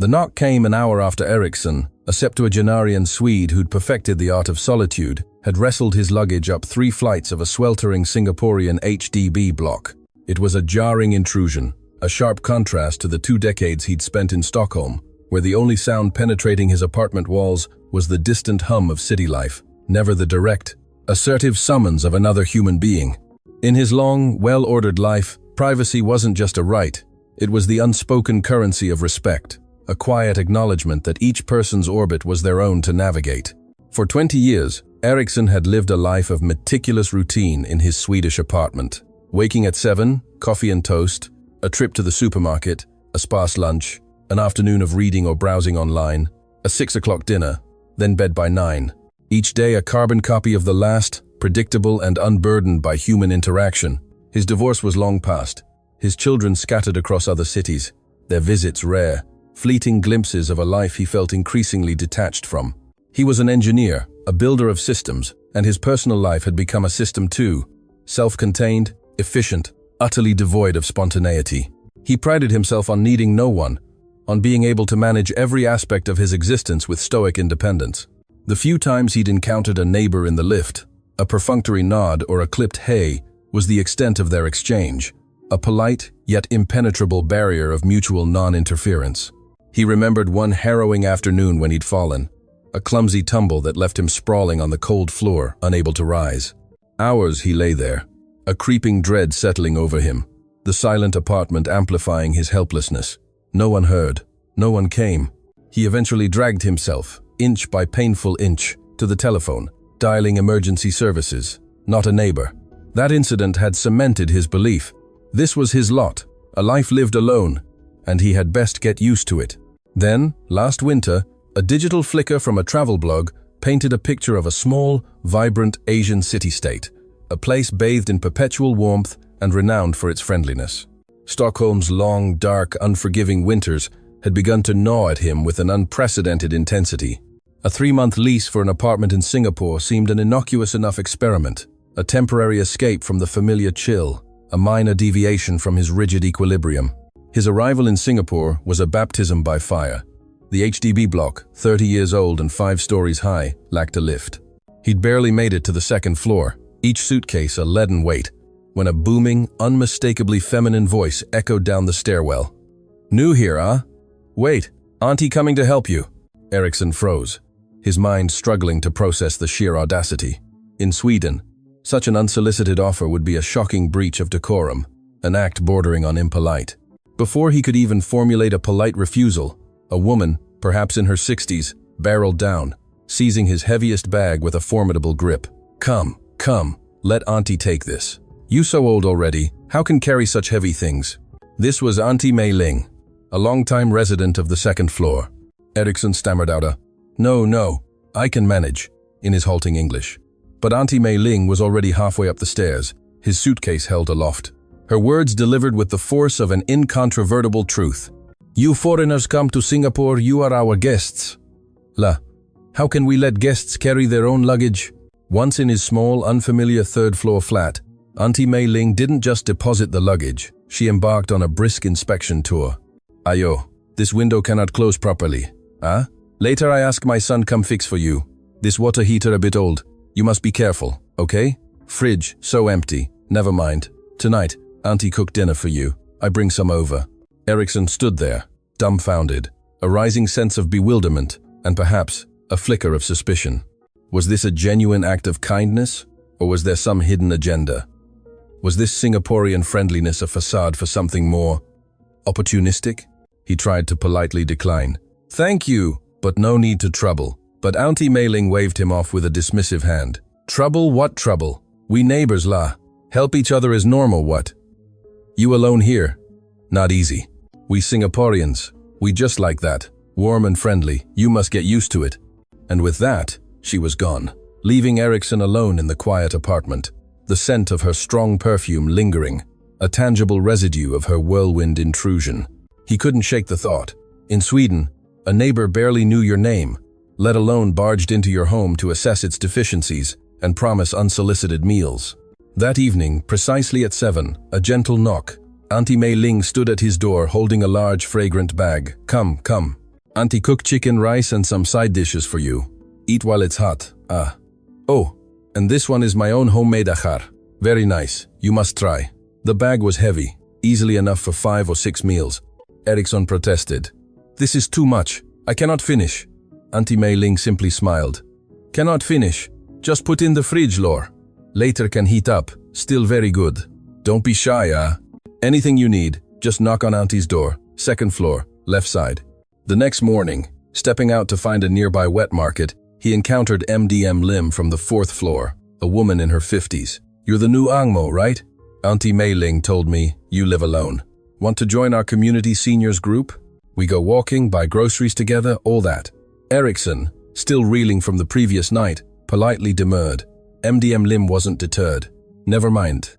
The knock came an hour after Eriksson, a septuagenarian Swede who'd perfected the art of solitude, had wrestled his luggage up 3 flights of a sweltering Singaporean HDB block. It was a jarring intrusion, a sharp contrast to the 2 decades he'd spent in Stockholm, where the only sound penetrating his apartment walls was the distant hum of city life, never the direct, assertive summons of another human being. In his long, well-ordered life, privacy wasn't just a right, it was the unspoken currency of respect, a quiet acknowledgement that each person's orbit was their own to navigate. For 20 years, Eriksson had lived a life of meticulous routine in his Swedish apartment. Waking at 7, coffee and toast, a trip to the supermarket, a sparse lunch, an afternoon of reading or browsing online, a 6 o'clock dinner, then bed by 9. Each day a carbon copy of the last, predictable and unburdened by human interaction. His divorce was long past, his children scattered across other cities, their visits rare, fleeting glimpses of a life he felt increasingly detached from. He was an engineer, a builder of systems, and his personal life had become a system too, self-contained, efficient, utterly devoid of spontaneity. He prided himself on needing no one, on being able to manage every aspect of his existence with stoic independence. The few times he'd encountered a neighbor in the lift, a perfunctory nod or a clipped hey was the extent of their exchange, a polite yet impenetrable barrier of mutual non-interference. He remembered one harrowing afternoon when he'd fallen, a clumsy tumble that left him sprawling on the cold floor, unable to rise. Hours he lay there, a creeping dread settling over him, the silent apartment amplifying his helplessness. No one heard, no one came. He eventually dragged himself, inch by painful inch, to the telephone, dialing emergency services, not a neighbor. That incident had cemented his belief. This was his lot, a life lived alone, and he had best get used to it. Then, last winter, a digital flicker from a travel blog painted a picture of a small, vibrant Asian city-state, a place bathed in perpetual warmth and renowned for its friendliness. Stockholm's long, dark, unforgiving winters had begun to gnaw at him with an unprecedented intensity. A 3-month lease for an apartment in Singapore seemed an innocuous enough experiment, a temporary escape from the familiar chill, a minor deviation from his rigid equilibrium. His arrival in Singapore was a baptism by fire. The HDB block, 30 years old and 5 stories high, lacked a lift. He'd barely made it to the 2nd floor, each suitcase a leaden weight, when a booming, unmistakably feminine voice echoed down the stairwell. "New here, huh? Wait, Auntie coming to help you." Eriksson froze, his mind struggling to process the sheer audacity. In Sweden, such an unsolicited offer would be a shocking breach of decorum, an act bordering on impolite. Before he could even formulate a polite refusal, a woman, perhaps in her 60s, barreled down, seizing his heaviest bag with a formidable grip. Come, let Auntie take this. You so old already, how can carry such heavy things?" This was Auntie Mei Ling, a long-time resident of the 2nd floor. Eriksson stammered out a, No, I can manage," in his halting English. But Auntie Mei Ling was already halfway up the stairs, his suitcase held aloft. Her words delivered with the force of an incontrovertible truth. "You foreigners come to Singapore, you are our guests." La, how can we let guests carry their own luggage? Once in his small, unfamiliar 3rd-floor flat, Auntie Mei Ling didn't just deposit the luggage, she embarked on a brisk inspection tour. "Ayo, this window cannot close properly. Ah? Later I ask my son come fix for you. This water heater a bit old. You must be careful, okay? Fridge, so empty. Never mind. Tonight, Auntie cooked dinner for you. I bring some over." Eriksson stood there, dumbfounded, a rising sense of bewilderment, and perhaps a flicker of suspicion. Was this a genuine act of kindness, or was there some hidden agenda? Was this Singaporean friendliness a facade for something more opportunistic? He tried to politely decline. "Thank you, but no need to trouble." But Auntie Mei Ling waved him off with a dismissive hand. "Trouble? What trouble? We neighbors la. Help each other is normal, what? You alone here? Not easy. We Singaporeans, we just like that. Warm and friendly, you must get used to it." And with that, she was gone, leaving Eriksson alone in the quiet apartment, the scent of her strong perfume lingering, a tangible residue of her whirlwind intrusion. He couldn't shake the thought. In Sweden, a neighbor barely knew your name, let alone barged into your home to assess its deficiencies and promise unsolicited meals. That evening, precisely at 7, a gentle knock. Auntie Mei Ling stood at his door holding a large, fragrant bag. Come, Auntie cooked chicken, rice, and some side dishes for you. Eat while it's hot. Ah. Oh, and this one is my own homemade achar. Very nice. You must try. The bag was heavy, easily enough for 5 or 6 meals. Eriksson protested. This is too much. I cannot finish. Auntie Mei Ling simply smiled. Cannot finish. Just put in the fridge, Lore. Later can heat up. Still very good. Don't be shy, ah. Anything you need, just knock on Auntie's door. 2nd floor, left side. The next morning, stepping out to find a nearby wet market, he encountered MDM Lim from the 4th floor, a woman in her 50s. You're the new Angmo, right? Auntie Mei Ling told me you live alone. Want to join our community seniors group? We go walking, buy groceries together, all that. Eriksson, still reeling from the previous night, politely demurred. MDM Lim wasn't deterred. Never mind.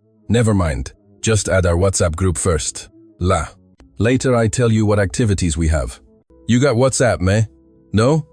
Just add our WhatsApp group first. La. Later I tell you what activities we have. You got WhatsApp, meh? No?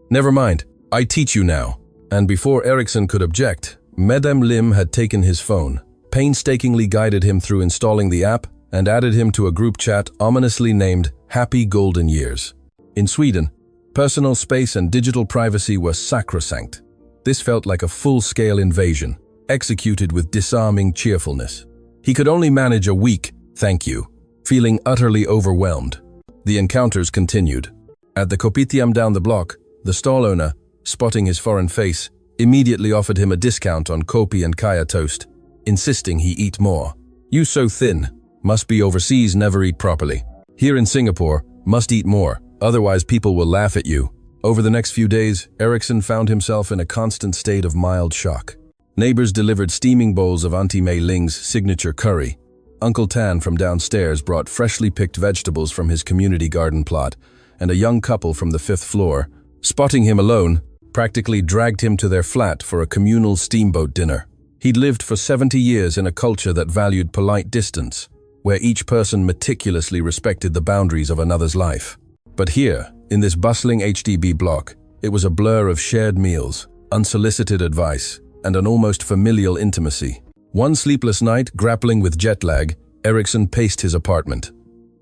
Never mind. I teach you now. And before Eriksson could object, Madame Lim had taken his phone, painstakingly guided him through installing the app, and added him to a group chat ominously named Happy Golden Years. In Sweden, personal space and digital privacy were sacrosanct. This felt like a full-scale invasion, executed with disarming cheerfulness. He could only manage a week, thank you, feeling utterly overwhelmed. The encounters continued. At the kopitiam down the block, the stall owner, spotting his foreign face, immediately offered him a discount on kopi and kaya toast, insisting he eat more. You so thin, must be overseas, never eat properly. Here in Singapore, must eat more, otherwise people will laugh at you. Over the next few days, Eriksson found himself in a constant state of mild shock. Neighbors delivered steaming bowls of Auntie Mei Ling's signature curry. Uncle Tan from downstairs brought freshly picked vegetables from his community garden plot, and a young couple from the 5th floor, spotting him alone, practically dragged him to their flat for a communal steamboat dinner. He'd lived for 70 years in a culture that valued polite distance, where each person meticulously respected the boundaries of another's life. But here, in this bustling HDB block, it was a blur of shared meals, unsolicited advice, and an almost familial intimacy. One sleepless night, grappling with jet lag, Eriksson paced his apartment.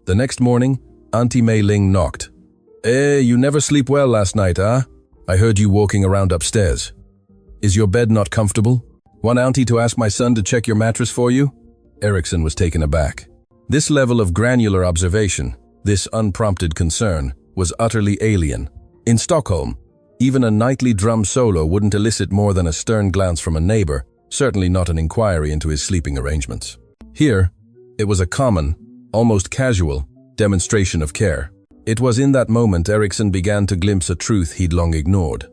The next morning, Auntie Mei Ling knocked. You never sleep well last night, ah? I heard you walking around upstairs. Is your bed not comfortable? Want Auntie to ask my son to check your mattress for you? Eriksson was taken aback. This level of granular observation, this unprompted concern, was utterly alien. In Stockholm, even a nightly drum solo wouldn't elicit more than a stern glance from a neighbor, certainly not an inquiry into his sleeping arrangements. Here, it was a common, almost casual, demonstration of care. It was in that moment Eriksson began to glimpse a truth he'd long ignored.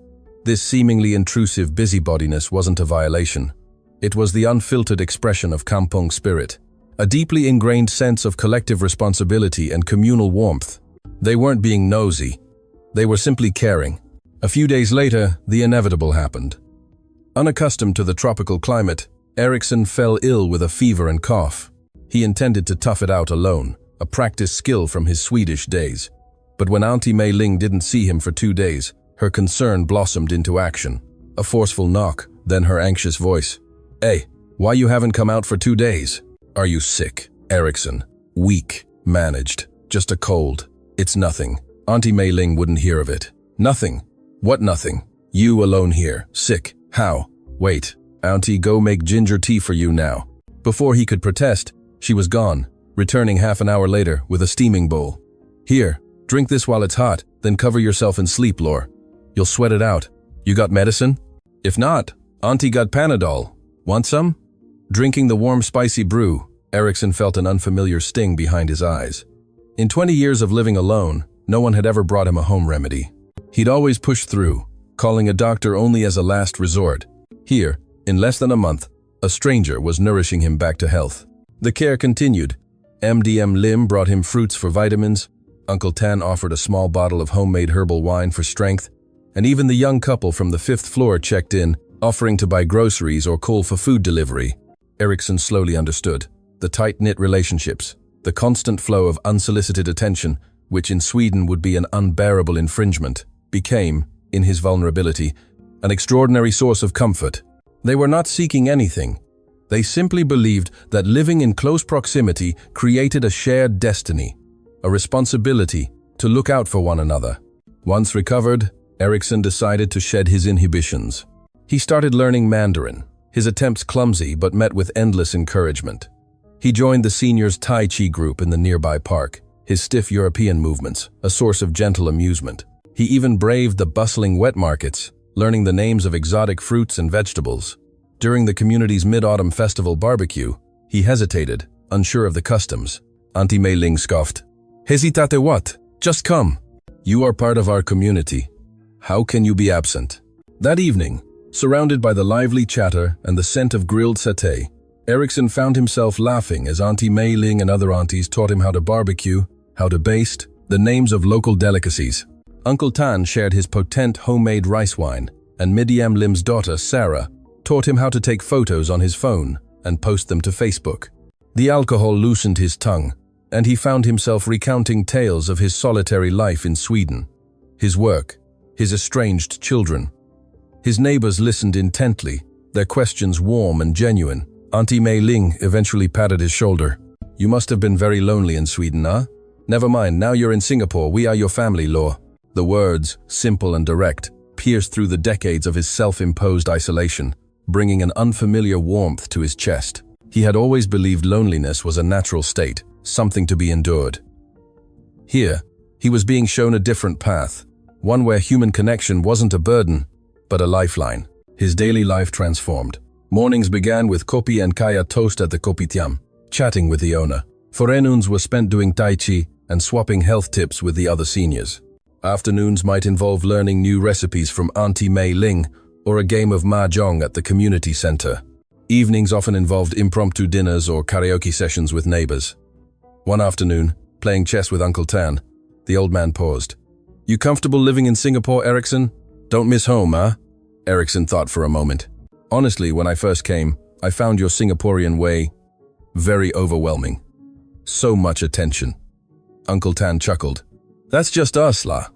This seemingly intrusive busybodiness wasn't a violation. It was the unfiltered expression of kampong spirit, a deeply ingrained sense of collective responsibility and communal warmth. They weren't being nosy. They were simply caring. A few days later, the inevitable happened. Unaccustomed to the tropical climate, Eriksson fell ill with a fever and cough. He intended to tough it out alone, a practiced skill from his Swedish days. But when Auntie Mei Ling didn't see him for 2 days, her concern blossomed into action. A forceful knock, then her anxious voice. Hey, why you haven't come out for 2 days? Are you sick? Eriksson. Weak. Managed. Just a cold. It's nothing. Auntie Mei Ling wouldn't hear of it. Nothing. What nothing? You alone here. Sick. How? Wait. Auntie, go make ginger tea for you now. Before he could protest, she was gone, returning half an hour later with a steaming bowl. Here, drink this while it's hot, then cover yourself in sleep, Lore. You'll sweat it out. You got medicine? If not, Auntie got Panadol. Want some? Drinking the warm spicy brew, Eriksson felt an unfamiliar sting behind his eyes. In 20 years of living alone, no one had ever brought him a home remedy. He'd always pushed through, calling a doctor only as a last resort. Here, in less than a month, a stranger was nourishing him back to health. The care continued. MDM Lim brought him fruits for vitamins, Uncle Tan offered a small bottle of homemade herbal wine for strength, and even the young couple from the 5th floor checked in, offering to buy groceries or call for food delivery. Eriksson slowly understood. The tight-knit relationships, the constant flow of unsolicited attention, which in Sweden would be an unbearable infringement, became, in his vulnerability, an extraordinary source of comfort. They were not seeking anything. They simply believed that living in close proximity created a shared destiny, a responsibility to look out for one another. Once recovered, Eriksson decided to shed his inhibitions. He started learning Mandarin, his attempts clumsy but met with endless encouragement. He joined the seniors' Tai Chi group in the nearby park, his stiff European movements a source of gentle amusement. He even braved the bustling wet markets, learning the names of exotic fruits and vegetables. During the community's mid-autumn festival barbecue, he hesitated, unsure of the customs. Auntie Mei Ling scoffed. "Hesitate what? Just come. You are part of our community. How can you be absent?" That evening, surrounded by the lively chatter and the scent of grilled satay, Eriksson found himself laughing as Auntie Mei Ling and other aunties taught him how to barbecue, how to baste, the names of local delicacies. Uncle Tan shared his potent homemade rice wine, and Midiam Lim's daughter, Sarah, taught him how to take photos on his phone and post them to Facebook. The alcohol loosened his tongue, and he found himself recounting tales of his solitary life in Sweden, his work, his estranged children. His neighbors listened intently, their questions warm and genuine. Auntie Mei Ling eventually patted his shoulder. "You must have been very lonely in Sweden, huh? Never mind, now you're in Singapore, we are your family, Law." The words, simple and direct, pierced through the decades of his self-imposed isolation, bringing an unfamiliar warmth to his chest. He had always believed loneliness was a natural state, something to be endured. Here, he was being shown a different path, one where human connection wasn't a burden, but a lifeline. His daily life transformed. Mornings began with kopi and kaya toast at the kopitiam, chatting with the owner. Forenoons were spent doing tai chi and swapping health tips with the other seniors. Afternoons might involve learning new recipes from Auntie Mei Ling or a game of mahjong at the community center. Evenings often involved impromptu dinners or karaoke sessions with neighbors. One afternoon, playing chess with Uncle Tan, the old man paused. "You comfortable living in Singapore, Eriksson? Don't miss home, huh?" Eriksson thought for a moment. "Honestly, when I first came, I found your Singaporean way very overwhelming. So much attention." Uncle Tan chuckled. "That's just us, lah.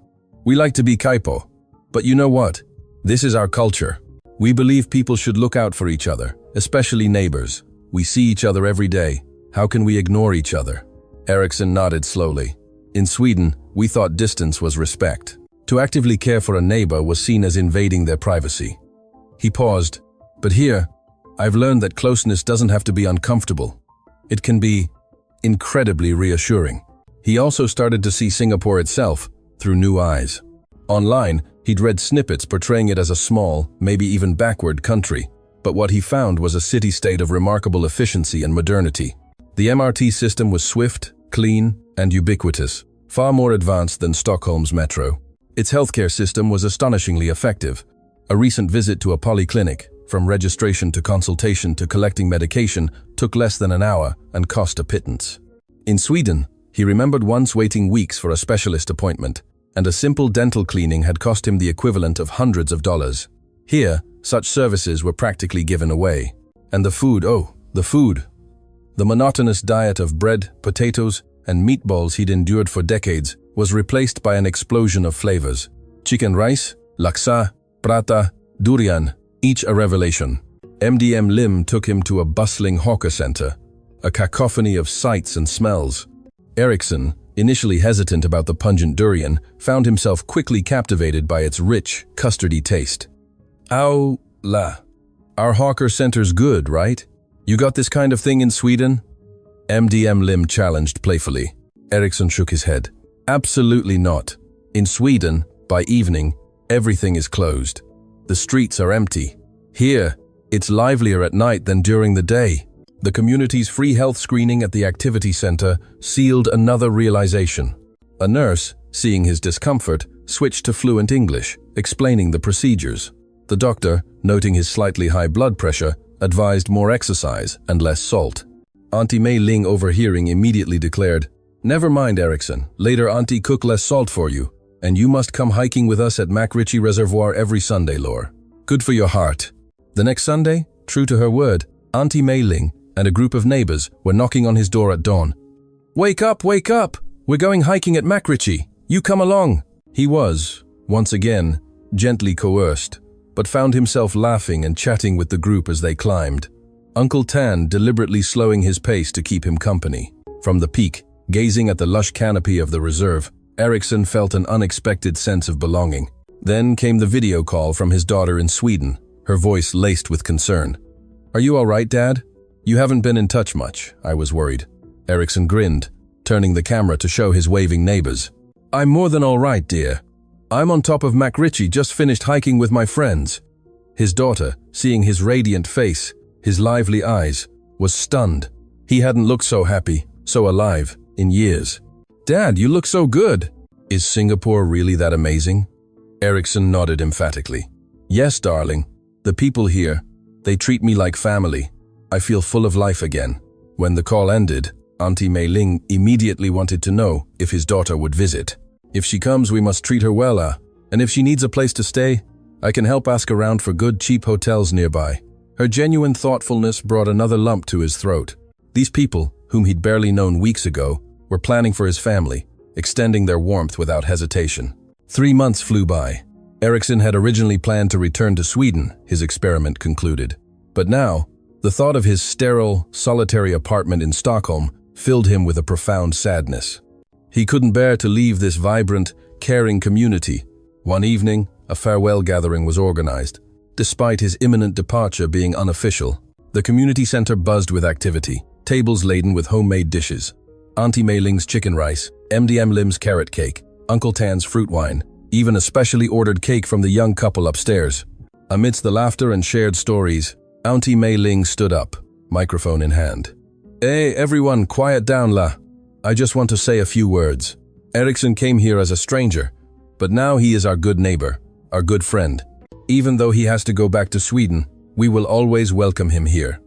We like to be kaipo. But you know what? This is our culture. We believe people should look out for each other, especially neighbors. We see each other every day. How can we ignore each other?" Eriksson nodded slowly. In Sweden, we thought distance was respect. To actively care for a neighbor was seen as invading their privacy. He paused. "But here, I've learned that closeness doesn't have to be uncomfortable. It can be incredibly reassuring." He also started to see Singapore itself through new eyes. Online, he'd read snippets portraying it as a small, maybe even backward country, but what he found was a city-state of remarkable efficiency and modernity. The MRT system was swift, clean, and ubiquitous, far more advanced than Stockholm's metro. Its healthcare system was astonishingly effective. A recent visit to a polyclinic, from registration to consultation to collecting medication, took less than an hour and cost a pittance. In Sweden, he remembered once waiting weeks for a specialist appointment, and a simple dental cleaning had cost him the equivalent of hundreds of dollars. Here, such services were practically given away. And the food, oh, the food. The monotonous diet of bread, potatoes, and meatballs he'd endured for decades was replaced by an explosion of flavors. Chicken rice, laksa, prata, durian, each a revelation. MDM Lim took him to a bustling hawker center, a cacophony of sights and smells. Eriksson, initially hesitant about the pungent durian, found himself quickly captivated by its rich, custardy taste. "Ow, la. Our hawker center's good, right? You got this kind of thing in Sweden?" MDM Lim challenged playfully. Eriksson shook his head. "Absolutely not. In Sweden, by evening, everything is closed. The streets are empty. Here, it's livelier at night than during the day." The community's free health screening at the activity center sealed another realization. A nurse, seeing his discomfort, switched to fluent English, explaining the procedures. The doctor, noting his slightly high blood pressure, advised more exercise and less salt. Auntie Mei Ling, overhearing, immediately declared, "Never mind, Eriksson. Later Auntie cook less salt for you, and you must come hiking with us at Macritchie Reservoir every Sunday, Lore. Good for your heart." The next Sunday, true to her word, Auntie Mei Ling and a group of neighbors were knocking on his door at dawn. Wake up! We're going hiking at Macritchie. You come along." He was, once again, gently coerced, but found himself laughing and chatting with the group as they climbed. Uncle Tan deliberately slowing his pace to keep him company. From the peak, gazing at the lush canopy of the reserve, Eriksson felt an unexpected sense of belonging. Then came the video call from his daughter in Sweden, her voice laced with concern. "Are you all right, Dad? You haven't been in touch much," I was worried. Eriksson grinned, turning the camera to show his waving neighbors. "I'm more than all right, dear. I'm on top of Macritchie, just finished hiking with my friends." His daughter, seeing his radiant face, his lively eyes, was stunned. He hadn't looked so happy, so alive, in years. "Dad, you look so good. Is Singapore really that amazing?" Eriksson nodded emphatically. "Yes, darling. The people here, they treat me like family. I feel full of life again." When the call ended, Auntie Mei Ling immediately wanted to know if his daughter would visit. "If she comes, we must treat her well, and if she needs a place to stay, I can help ask around for good, cheap hotels nearby." Her genuine thoughtfulness brought another lump to his throat. These people, whom he'd barely known weeks ago, were planning for his family, extending their warmth without hesitation. 3 months flew by. Eriksson had originally planned to return to Sweden, his experiment concluded. But now, the thought of his sterile, solitary apartment in Stockholm filled him with a profound sadness. He couldn't bear to leave this vibrant, caring community. One evening, a farewell gathering was organized. Despite his imminent departure being unofficial, the community center buzzed with activity, tables laden with homemade dishes. Auntie Mei Ling's chicken rice, MDM Lim's carrot cake, Uncle Tan's fruit wine, even a specially ordered cake from the young couple upstairs. Amidst the laughter and shared stories, Auntie Mei Ling stood up, microphone in hand. "Hey, everyone, quiet down la. I just want to say a few words. Eriksson came here as a stranger, but now he is our good neighbor, our good friend. Even though he has to go back to Sweden, we will always welcome him here.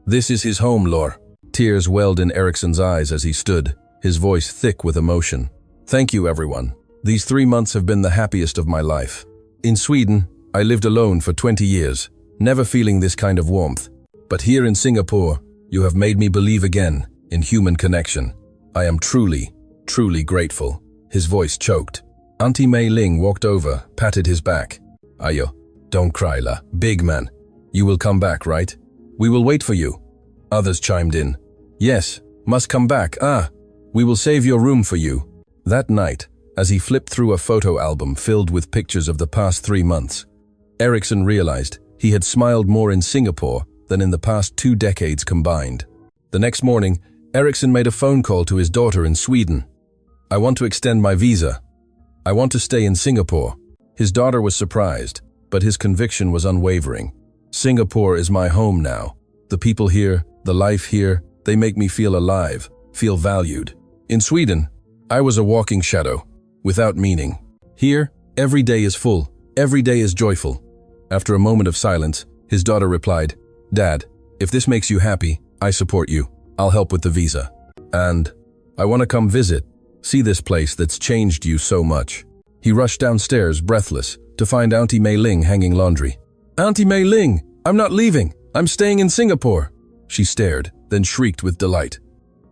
This is his home, Lore." Tears welled in Eriksson's eyes as he stood, his voice thick with emotion. "Thank you, everyone. These 3 months have been the happiest of my life. In Sweden, I lived alone for 20 years, never feeling this kind of warmth. But here in Singapore, you have made me believe again in human connection. I am truly, truly grateful." His voice choked. Auntie Mei Ling walked over, patted his back. "Ayo, don't cry, la. Big man. You will come back, right? We will wait for you." Others chimed in. "Yes, must come back. We will save your room for you." That night, as he flipped through a photo album filled with pictures of the past 3 months, Eriksson realized he had smiled more in Singapore than in the past 2 decades combined. The next morning, Eriksson made a phone call to his daughter in Sweden. "I want to extend my visa. I want to stay in Singapore." His daughter was surprised, but his conviction was unwavering. "Singapore is my home now. The people here, the life here, they make me feel alive, feel valued. In Sweden, I was a walking shadow, without meaning. Here, every day is full, every day is joyful." After a moment of silence, his daughter replied, "Dad, if this makes you happy, I support you. I'll help with the visa. And I want to come visit, see this place that's changed you so much." He rushed downstairs, breathless, to find Auntie Mei Ling hanging laundry. "Auntie Mei Ling, I'm not leaving. I'm staying in Singapore." She stared, then shrieked with delight.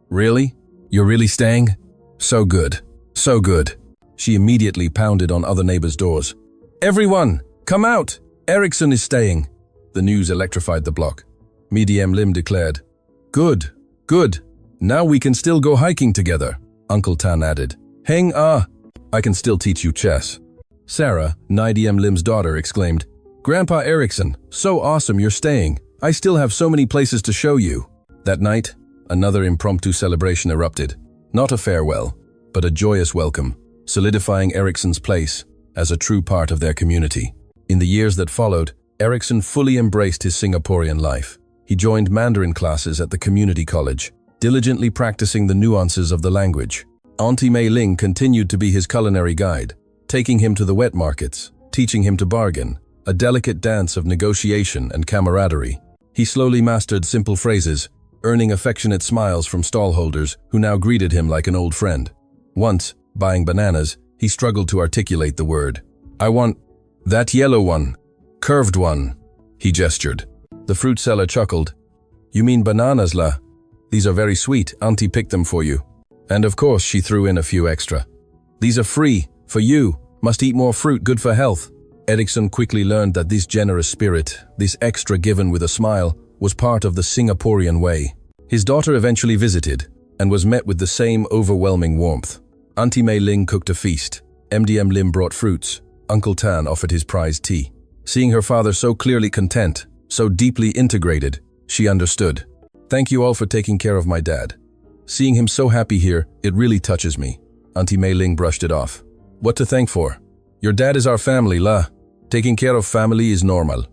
"Really? You're really staying? So good. So good." She immediately pounded on other neighbors' doors. "Everyone, come out! Eriksson is staying." The news electrified the block. MDM Lim declared, "Good, good. Now we can still go hiking together." Uncle Tan added, "Heng I can still teach you chess." Sarah, MDM Lim's daughter, exclaimed, "Grandpa Eriksson, so awesome you're staying. I still have so many places to show you." That night, another impromptu celebration erupted. Not a farewell, but a joyous welcome, solidifying Eriksson's place as a true part of their community. In the years that followed, Eriksson fully embraced his Singaporean life. He joined Mandarin classes at the community college, diligently practicing the nuances of the language. Auntie Mei Ling continued to be his culinary guide, taking him to the wet markets, teaching him to bargain, a delicate dance of negotiation and camaraderie. He slowly mastered simple phrases, earning affectionate smiles from stallholders who now greeted him like an old friend. Once, buying bananas, he struggled to articulate the word. "I want that yellow one, curved one," he gestured. The fruit seller chuckled. "You mean bananas, la? These are very sweet. Auntie picked them for you." And of course, she threw in a few extra. "These are free, for you. Must eat more fruit, good for health." Eriksson quickly learned that this generous spirit, this extra given with a smile, was part of the Singaporean way. His daughter eventually visited, and was met with the same overwhelming warmth. Auntie Mei Ling cooked a feast. MDM Lim brought fruits. Uncle Tan offered his prized tea. Seeing her father so clearly content, so deeply integrated, she understood. Thank you all for taking care of my dad. Seeing him so happy here, it really touches me. Auntie Mei Ling brushed it off. What to thank for? Your dad is our family, la. Taking care of family is normal.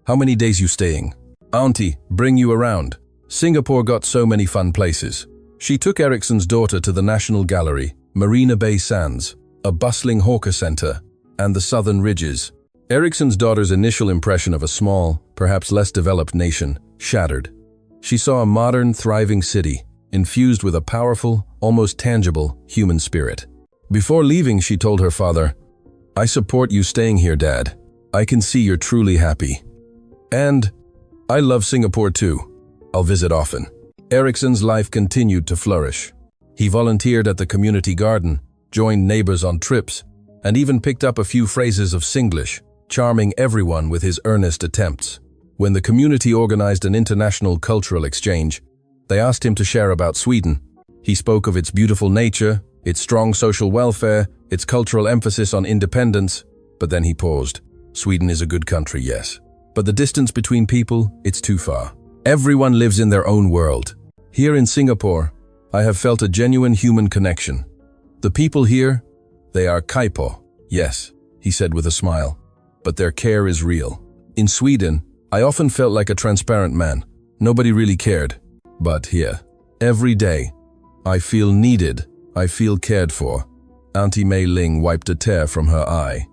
How many days you staying? Auntie, bring you around. Singapore got so many fun places. She took Ericsson's daughter to the National Gallery, Marina Bay Sands, a bustling hawker center, and the Southern Ridges. Ericsson's daughter's initial impression of a small, perhaps less developed nation shattered. She saw a modern, thriving city, infused with a powerful, almost tangible human spirit. Before leaving, she told her father, I support you staying here, Dad. I can see you're truly happy. And I love Singapore too. I'll visit often. Ericsson's life continued to flourish. He volunteered at the community garden, joined neighbors on trips, and even picked up a few phrases of Singlish, charming everyone with his earnest attempts. When the community organized an international cultural exchange, they asked him to share about Sweden. He spoke of its beautiful nature, its strong social welfare, its cultural emphasis on independence, but then he paused. Sweden is a good country, yes. But the distance between people, it's too far. Everyone lives in their own world. Here in Singapore, I have felt a genuine human connection. The people here, they are kaipo, yes, he said with a smile, but their care is real. In Sweden, I often felt like a transparent man. Nobody really cared. But here, every day, I feel needed, I feel cared for. Auntie Mei Ling wiped a tear from her eye.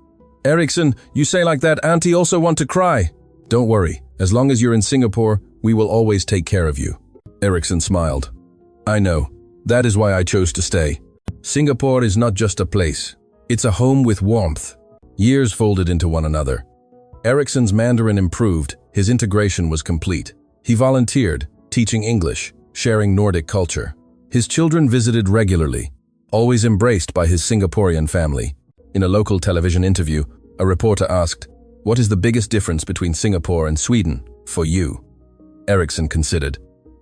Ericsson, you say like that, Auntie also want to cry. Don't worry, as long as you're in Singapore, we will always take care of you. Ericsson smiled. I know, that is why I chose to stay. Singapore is not just a place, it's a home with warmth. Years folded into one another. Ericsson's Mandarin improved, his integration was complete. He volunteered, teaching English, sharing Nordic culture. His children visited regularly, always embraced by his Singaporean family. In a local television interview, a reporter asked, "What is the biggest difference between Singapore and Sweden, for you?" Ericsson considered.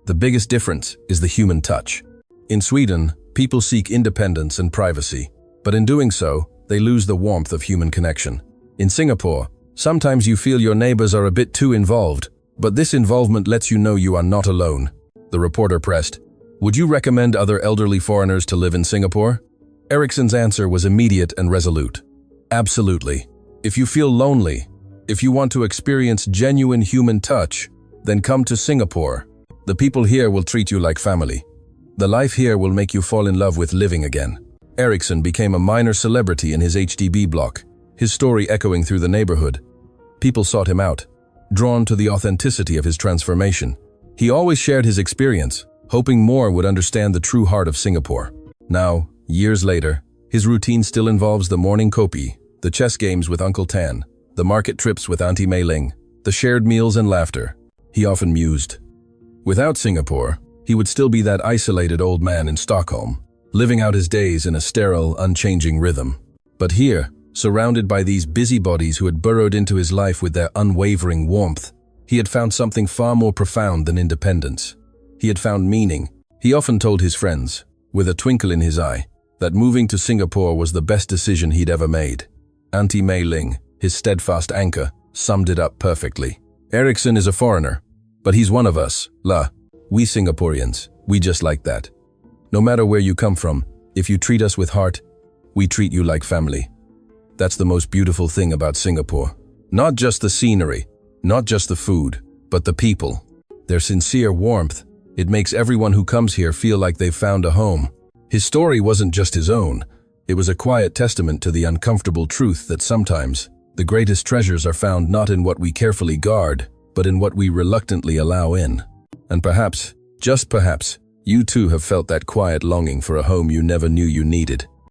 The biggest difference is the human touch. In Sweden, people seek independence and privacy, but in doing so, they lose the warmth of human connection. In Singapore, sometimes you feel your neighbors are a bit too involved, but this involvement lets you know you are not alone. The reporter pressed, "Would you recommend other elderly foreigners to live in Singapore?" Ericsson's answer was immediate and resolute. Absolutely. If you feel lonely, if you want to experience genuine human touch, then come to Singapore. The people here will treat you like family. The life here will make you fall in love with living again. Ericsson became a minor celebrity in his HDB block, his story echoing through the neighborhood. People sought him out, drawn to the authenticity of his transformation. He always shared his experience, hoping more would understand the true heart of Singapore. Now, years later, his routine still involves the morning kopi, the chess games with Uncle Tan, the market trips with Auntie Mei Ling, the shared meals and laughter. He often mused. Without Singapore, he would still be that isolated old man in Stockholm, living out his days in a sterile, unchanging rhythm. But here, surrounded by these busybodies who had burrowed into his life with their unwavering warmth, he had found something far more profound than independence. He had found meaning. He often told his friends, with a twinkle in his eye, that moving to Singapore was the best decision he'd ever made. Auntie Mei Ling, his steadfast anchor, summed it up perfectly. Ericsson is a foreigner, but he's one of us, la. We Singaporeans, we just like that. No matter where you come from, if you treat us with heart, we treat you like family. That's the most beautiful thing about Singapore. Not just the scenery, not just the food, but the people. Their sincere warmth, it makes everyone who comes here feel like they've found a home. His story wasn't just his own. It was a quiet testament to the uncomfortable truth that sometimes the greatest treasures are found not in what we carefully guard, but in what we reluctantly allow in. And perhaps, just perhaps, you too have felt that quiet longing for a home you never knew you needed.